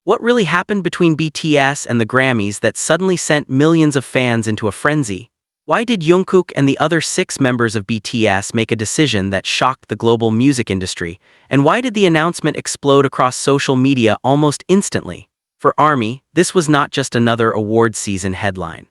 What really happened between BTS and the Grammys that suddenly sent millions of fans into a frenzy? Why did Jungkook and the other 6 members of BTS make a decision that shocked the global music industry? And why did the announcement explode across social media almost instantly? For ARMY, this was not just another award season headline.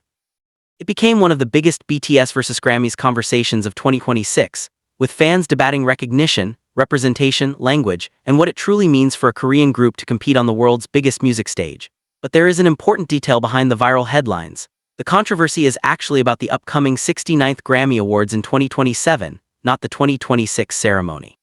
It became one of the biggest BTS versus Grammys conversations of 2026, with fans debating recognition, representation, language, and what it truly means for a Korean group to compete on the world's biggest music stage. But there is an important detail behind the viral headlines. The controversy is actually about the upcoming 69th Grammy Awards in 2027, not the 2026 ceremony.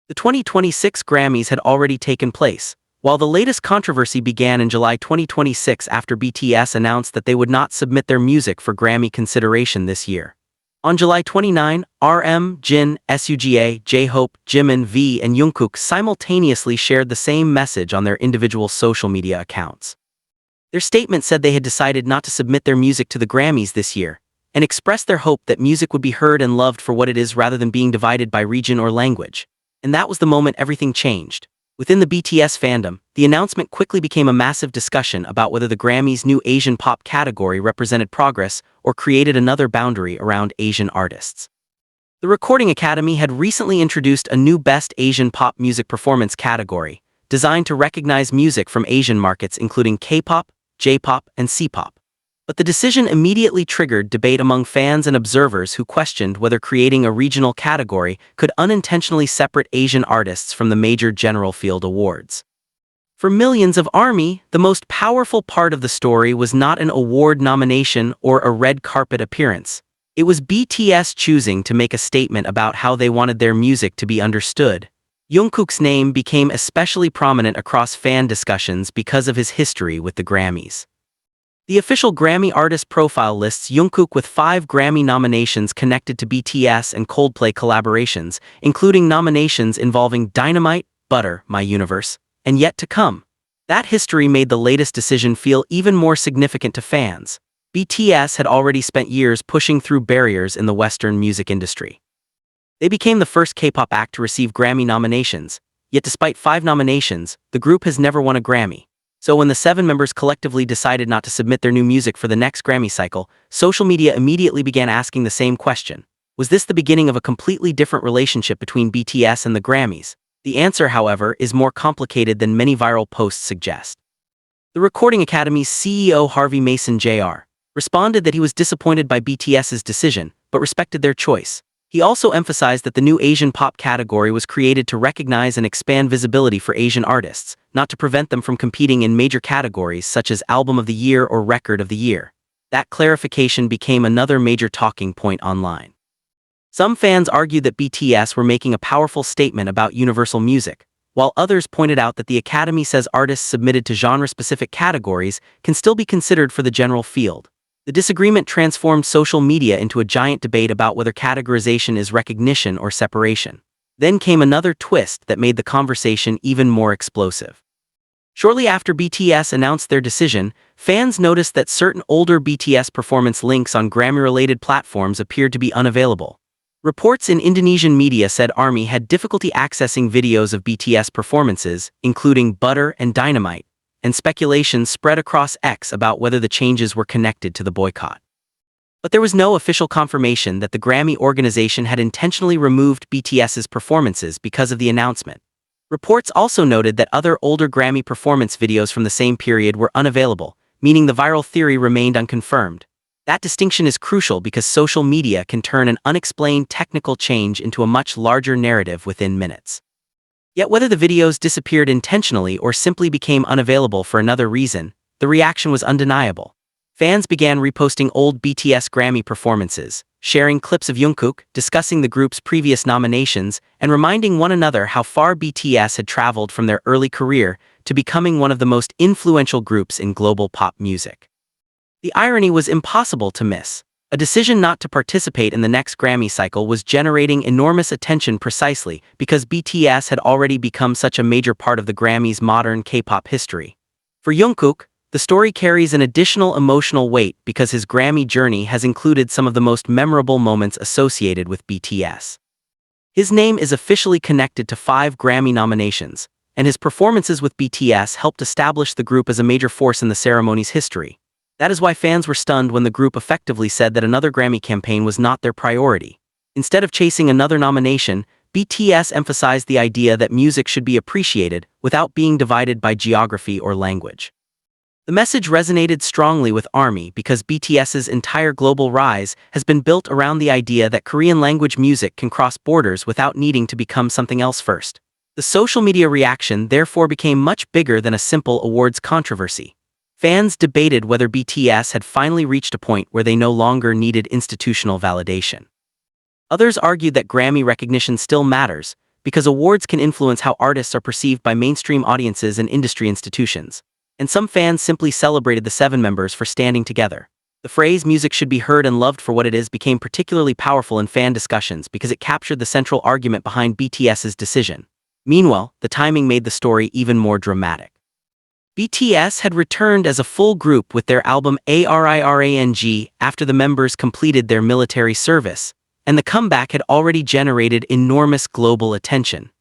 The 2026 Grammys had already taken place, while the latest controversy began in July 2026 after BTS announced that they would not submit their music for Grammy consideration this year. On July 29, RM, Jin, SUGA, J-Hope, Jimin, V, and Jungkook simultaneously shared the same message on their individual social media accounts. Their statement said they had decided not to submit their music to the Grammys this year, and expressed their hope that music would be heard and loved for what it is rather than being divided by region or language. And that was the moment everything changed. Within the BTS fandom, the announcement quickly became a massive discussion about whether the Grammys' new Asian pop category represented progress or created another boundary around Asian artists. The Recording Academy had recently introduced a new Best Asian Pop Music Performance category, designed to recognize music from Asian markets including K-pop, J-pop, and C-pop. But the decision immediately triggered debate among fans and observers who questioned whether creating a regional category could unintentionally separate Asian artists from the major general field awards. For millions of ARMY, the most powerful part of the story was not an award nomination or a red carpet appearance. It was BTS choosing to make a statement about how they wanted their music to be understood. Jungkook's name became especially prominent across fan discussions because of his history with the Grammys. The official Grammy artist profile lists Jungkook with 5 Grammy nominations connected to BTS and Coldplay collaborations, including nominations involving Dynamite, Butter, My Universe, and Yet to Come. That history made the latest decision feel even more significant to fans. BTS had already spent years pushing through barriers in the Western music industry. They became the first K-pop act to receive Grammy nominations, yet despite 5 nominations, the group has never won a Grammy. So when the 7 members collectively decided not to submit their new music for the next Grammy cycle, social media immediately began asking the same question. Was this the beginning of a completely different relationship between BTS and the Grammys? The answer, however, is more complicated than many viral posts suggest. The Recording Academy's CEO Harvey Mason Jr. responded that he was disappointed by BTS's decision, but respected their choice. He also emphasized that the new Asian pop category was created to recognize and expand visibility for Asian artists, not to prevent them from competing in major categories such as Album of the Year or Record of the Year. That clarification became another major talking point online. Some fans argued that BTS were making a powerful statement about universal music, while others pointed out that the Academy says artists submitted to genre-specific categories can still be considered for the general field. The disagreement transformed social media into a giant debate about whether categorization is recognition or separation. Then came another twist that made the conversation even more explosive. Shortly after BTS announced their decision, fans noticed that certain older BTS performance links on Grammy-related platforms appeared to be unavailable. Reports in Indonesian media said ARMY had difficulty accessing videos of BTS performances, including Butter and Dynamite, and speculation spread across X about whether the changes were connected to the boycott. But there was no official confirmation that the Grammy organization had intentionally removed BTS's performances because of the announcement. Reports also noted that other older Grammy performance videos from the same period were unavailable, meaning the viral theory remained unconfirmed. That distinction is crucial because social media can turn an unexplained technical change into a much larger narrative within minutes. Yet whether the videos disappeared intentionally or simply became unavailable for another reason, the reaction was undeniable. Fans began reposting old BTS Grammy performances, sharing clips of Jungkook, discussing the group's previous nominations, and reminding one another how far BTS had traveled from their early career to becoming one of the most influential groups in global pop music. The irony was impossible to miss. A decision not to participate in the next Grammy cycle was generating enormous attention precisely because BTS had already become such a major part of the Grammys' modern K-pop history. For Jungkook, the story carries an additional emotional weight because his Grammy journey has included some of the most memorable moments associated with BTS. His name is officially connected to 5 Grammy nominations, and his performances with BTS helped establish the group as a major force in the ceremony's history. That is why fans were stunned when the group effectively said that another Grammy campaign was not their priority. Instead of chasing another nomination, BTS emphasized the idea that music should be appreciated without being divided by geography or language. The message resonated strongly with ARMY because BTS's entire global rise has been built around the idea that Korean language music can cross borders without needing to become something else first. The social media reaction therefore became much bigger than a simple awards controversy. Fans debated whether BTS had finally reached a point where they no longer needed institutional validation. Others argued that Grammy recognition still matters, because awards can influence how artists are perceived by mainstream audiences and industry institutions. And some fans simply celebrated the 7 members for standing together. The phrase "music should be heard and loved for what it is" became particularly powerful in fan discussions because it captured the central argument behind BTS's decision. Meanwhile, the timing made the story even more dramatic. BTS had returned as a full group with their album ARIRANG after the members completed their military service, and the comeback had already generated enormous global attention.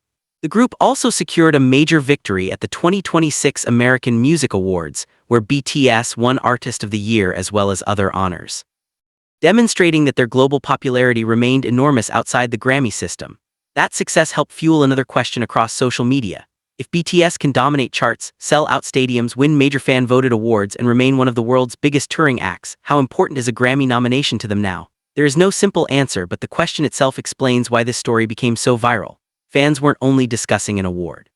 The group also secured a major victory at the 2026 American Music Awards, where BTS won Artist of the Year as well as other honors, demonstrating that their global popularity remained enormous outside the Grammy system. That success helped fuel another question across social media. If BTS can dominate charts, sell out stadiums, win major fan-voted awards, and remain one of the world's biggest touring acts, how important is a Grammy nomination to them now? There is no simple answer, but the question itself explains why this story became so viral. Fans weren't only discussing an award.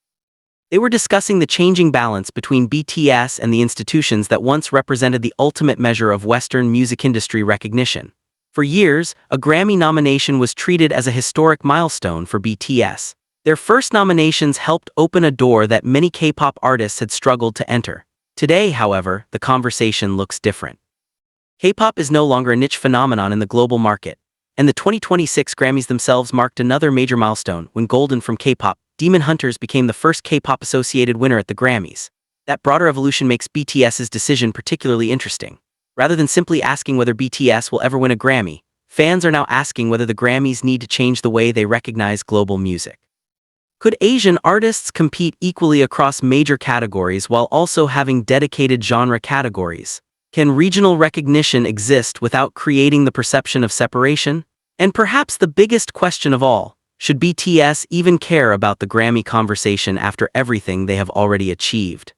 They were discussing the changing balance between BTS and the institutions that once represented the ultimate measure of Western music industry recognition. For years, a Grammy nomination was treated as a historic milestone for BTS. Their first nominations helped open a door that many K-pop artists had struggled to enter. Today, however, the conversation looks different. K-pop is no longer a niche phenomenon in the global market, and the 2026 Grammys themselves marked another major milestone when Golden from K-pop, Demon Hunters became the first K-pop-associated winner at the Grammys. That broader evolution makes BTS's decision particularly interesting. Rather than simply asking whether BTS will ever win a Grammy, fans are now asking whether the Grammys need to change the way they recognize global music. Could Asian artists compete equally across major categories while also having dedicated genre categories? Can regional recognition exist without creating the perception of separation? And perhaps the biggest question of all, should BTS even care about the Grammy conversation after everything they have already achieved?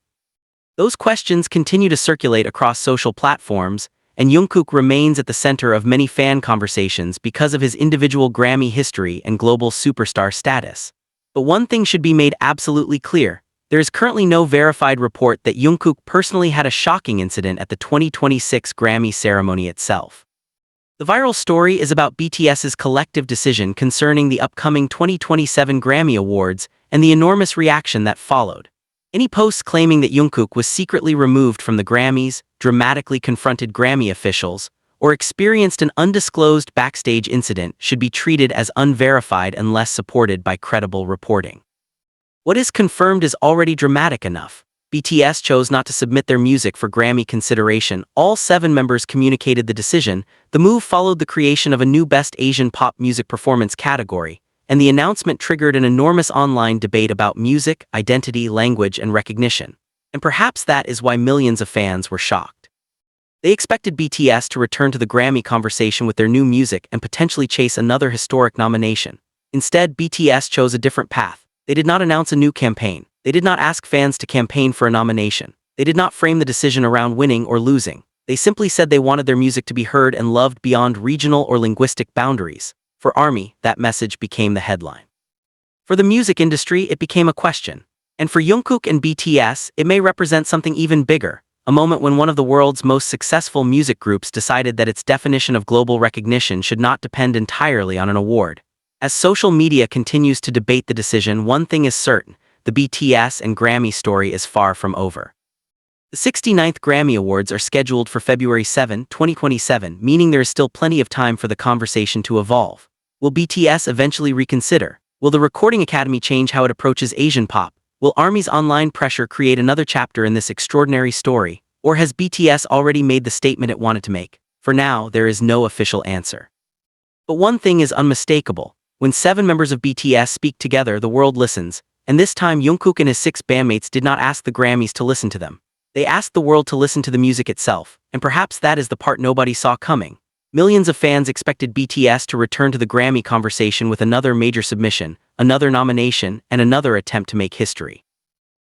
Those questions continue to circulate across social platforms, and Jungkook remains at the center of many fan conversations because of his individual Grammy history and global superstar status. But one thing should be made absolutely clear. There is currently no verified report that Jungkook personally had a shocking incident at the 2026 Grammy ceremony itself. The viral story is about BTS's collective decision concerning the upcoming 2027 Grammy Awards and the enormous reaction that followed. Any posts claiming that Jungkook was secretly removed from the Grammys, dramatically confronted Grammy officials, or experienced an undisclosed backstage incident should be treated as unverified unless supported by credible reporting. What is confirmed is already dramatic enough. BTS chose not to submit their music for Grammy consideration. All 7 members communicated the decision. The move followed the creation of a new Best Asian Pop Music Performance category, and the announcement triggered an enormous online debate about music, identity, language, and recognition. And perhaps that is why millions of fans were shocked. They expected BTS to return to the Grammy conversation with their new music and potentially chase another historic nomination. Instead, BTS chose a different path. They did not announce a new campaign. They did not ask fans to campaign for a nomination. They did not frame the decision around winning or losing. They simply said they wanted their music to be heard and loved beyond regional or linguistic boundaries. For ARMY, that message became the headline. For the music industry, it became a question. And for Jungkook and BTS, it may represent something even bigger, a moment when one of the world's most successful music groups decided that its definition of global recognition should not depend entirely on an award. As social media continues to debate the decision, one thing is certain: the BTS and Grammy story is far from over. The 69th Grammy Awards are scheduled for February 7, 2027, meaning there is still plenty of time for the conversation to evolve. Will BTS eventually reconsider? Will the Recording Academy change how it approaches Asian pop? Will ARMY's online pressure create another chapter in this extraordinary story? Or has BTS already made the statement it wanted to make? For now, there is no official answer. But one thing is unmistakable: when 7 members of BTS speak together, the world listens, And this time Jungkook and his 6 bandmates did not ask the Grammys to listen to them. They asked the world to listen to the music itself, and perhaps that is the part nobody saw coming. Millions of fans expected BTS to return to the Grammy conversation with another major submission, another nomination, and another attempt to make history.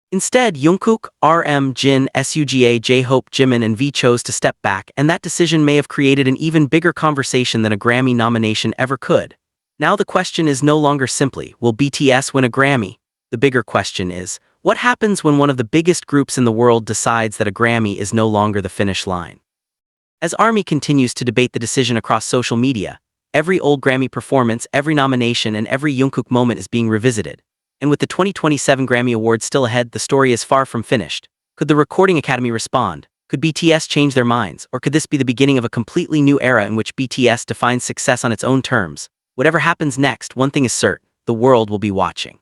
Instead, Jungkook, RM, Jin, SUGA, J-Hope, Jimin and V chose to step back, and that decision may have created an even bigger conversation than a Grammy nomination ever could. Now the question is no longer simply, will BTS win a Grammy? The bigger question is, what happens when one of the biggest groups in the world decides that a Grammy is no longer the finish line? As ARMY continues to debate the decision across social media, every old Grammy performance, every nomination, and every Jungkook moment is being revisited. And with the 2027 Grammy Awards still ahead, the story is far from finished. Could the Recording Academy respond? Could BTS change their minds? Or could this be the beginning of a completely new era in which BTS defines success on its own terms? Whatever happens next, one thing is certain, the world will be watching.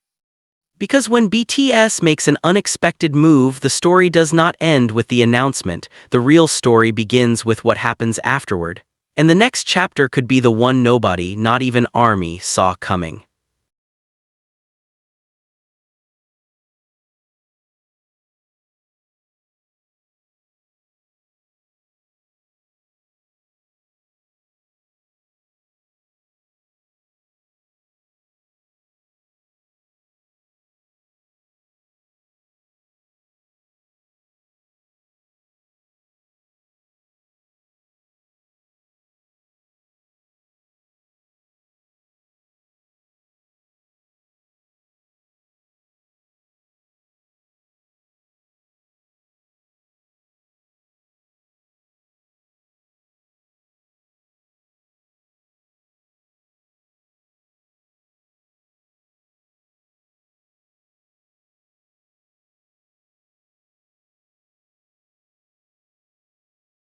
Because when BTS makes an unexpected move, the story does not end with the announcement. The real story begins with what happens afterward. And the next chapter could be the one nobody, not even ARMY, saw coming.